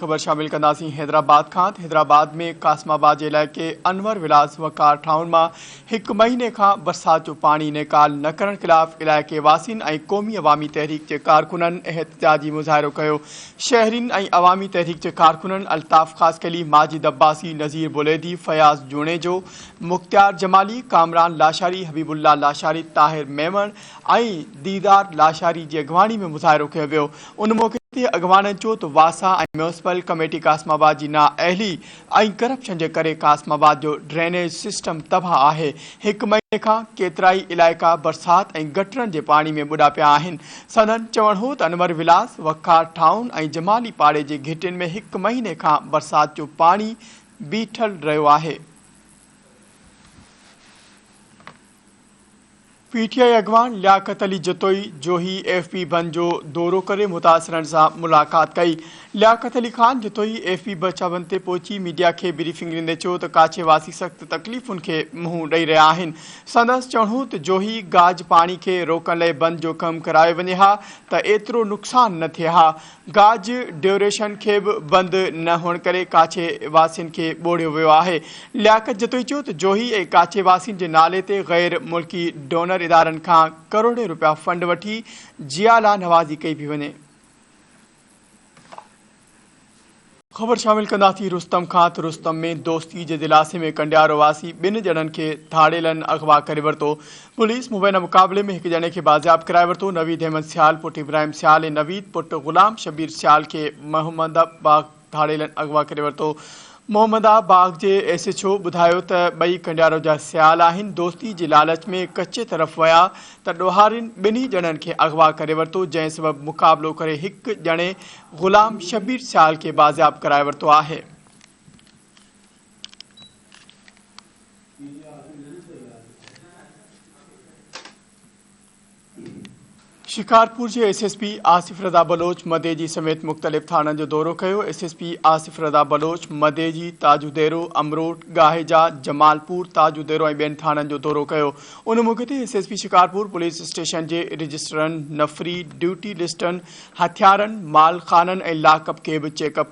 खबर शामिल कंदासीं हैदराबाद खां। हैदराबाद में कासमाबाद इलाइक़े अनवर विलास वकार टाउन में एक महीने का बरसात जो पानी निकाल न करण खिलाफ इलाइक़े वासिन और क़ौमी अवामी तहरीक के कारकुनन एहतजाजी मुजाहिरो कयो। शहरीन और अवामी तहरीक के कारकुनन अल्ताफ़ खासकली, माजिद अब्बासी, नज़ीर बुलेदी, फयाज़ जुणेजो, मुख्तियार जमाली, कामरान लाशारी, हबीबुल्ला लाशारी, ताहिर मेमण और दीदार लाशारी की अगवानी में मुजाहिरो कियो वियो। उन मौके ते अगवाननि चयो त वासा और म्यूनिसिपल कमेटी कासमाबाद की नाअहली और करप्शन के करे कासमाबाद जो ड्रेनेज सिस्टम तबाह आहे। एक महीने का केतराई इलाइक़ा बरसात और गटरन के पानी में बुड़ा पिया आहिनि। संदन चवण हो त अनवर विलास, वकार टाउन और जमाली पाड़े के घिटिन में एक महीने का बरसात जो पानी बीठल रहो आहे। पीटीआई अगवान लियाकत अली जतोई जोही एफपी बंद जो दौरो करे मुतासरन से मुलाकात कई। लियाकत अली खान जतोई एफपी बचावन ते पहुंची मीडिया के ब्रीफिंग ॾींदे चयो त काछे वासी सख्त तकलीफ़ुन के मुंहुं ॾेई रहा आहिनि। संदसि चवण हो त जोही गाज पानी के रोकण लाइ बंद जो कम करायो वञे हा त एतिरो नुक़सान न थिए हा। गाज ड्यूरेशन के भी बंद न होने करे काछे वासिन के बोड़ियो वियो आहे। लियाकत जतोई चयो त जोही ऐं काछे वासिन जे नाले ते गैर मुल्की डोनर इदारन खां करोड़े रुपया फंड वठी जियाला नवाजी कई भी वने। खबर शामिल कंदासीं रुस्तम खां। त रुस्तम में दोस्ती के दिलासे में कंडियारो वासी बिन जणन के धाड़ेलन अगवा करे वरतो। पुलिस मुबैना मुकाबले में एक जने के बाजियाब कराए वरतो। नवीद अहमद सियाल पुट इब्राहिम सियाल ऐं नवीद पुट गुलाम शबीर सियाल के मोहम्मदाबाग धाड़ेलन अगवा करे वरतो। मोहम्मदाबाग के एसएचओ बुधायो त बई कंडियारो जा सियाल आहिनि। दोस्ती के लालच में कच्चे तरफ वया त डोहारिन बिन्ही जणन के अगवा करे वरतो, जैं सबब मुकाबलो करे एक जणे गुलाम शबीर सियाल के बाजियाब कराए वरतो आहे। शिकारपुर के एसएसपी आसिफ रज़ा बलोच मदेजी समेत मुख्तलिफ थानन जो दौरो कयो। एसएसपी आसिफ रज़ा बलोच मदेजी, ताजुदेरो, अमरोट, गाहेजा, जमालपुर, ताजुदेरो और बेन थानन जो दौरो कयो। उन मौके ते एसएसपी शिकारपुर पुलिस स्टेशन के रजिस्टरन, नफरी, ड्यूटी लिस्टन, हथियारन, माल खानन और लाकअप के भी चेक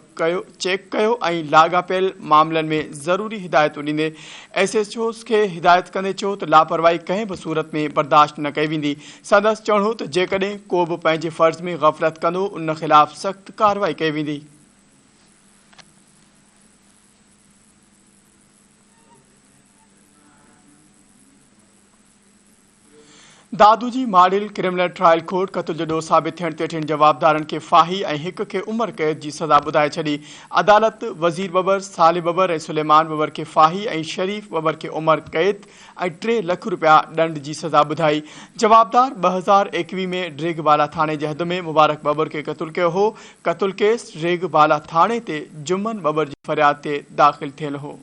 कयो और लागापियल मामलन में जरूरी हिदायतों ॾींदे एसएचओ के हिदायत कंदे चयो त लापरवाही कंहिं भी सूरत में बर्दाश्त न कई वेंदी। संदसि चवण हो त जेकॾहिं को भी पंहिंजे फर्ज़ में गफ़लत कंदो उन खिलाफ सख्त कार्रवाई कई वेंदी। दादूजी मॉडल क्रिमिनल ट्रायल कोर्ट कत्ल जो ॾोह साबित थियण ते 3 जवाबदारन के फाही और एक के उम्र कैद की सज़ा बुधाए छड़ी। अदालत वज़ीर बबर, साले बबर और सुलेमान बबर के फाही और शरीफ बबर के उम्र कैद और 3 लाख रुपया दंड की सज़ा बुधाई। जवाबदार 2021 में ड्रेगवाला थाने के हद में मुबारक बबर के कत्ल किया हो। कत्ल केस ड्रेगवाला थाने ते जुम्मन बबर की फरियाद ते दाखिल थियल हो।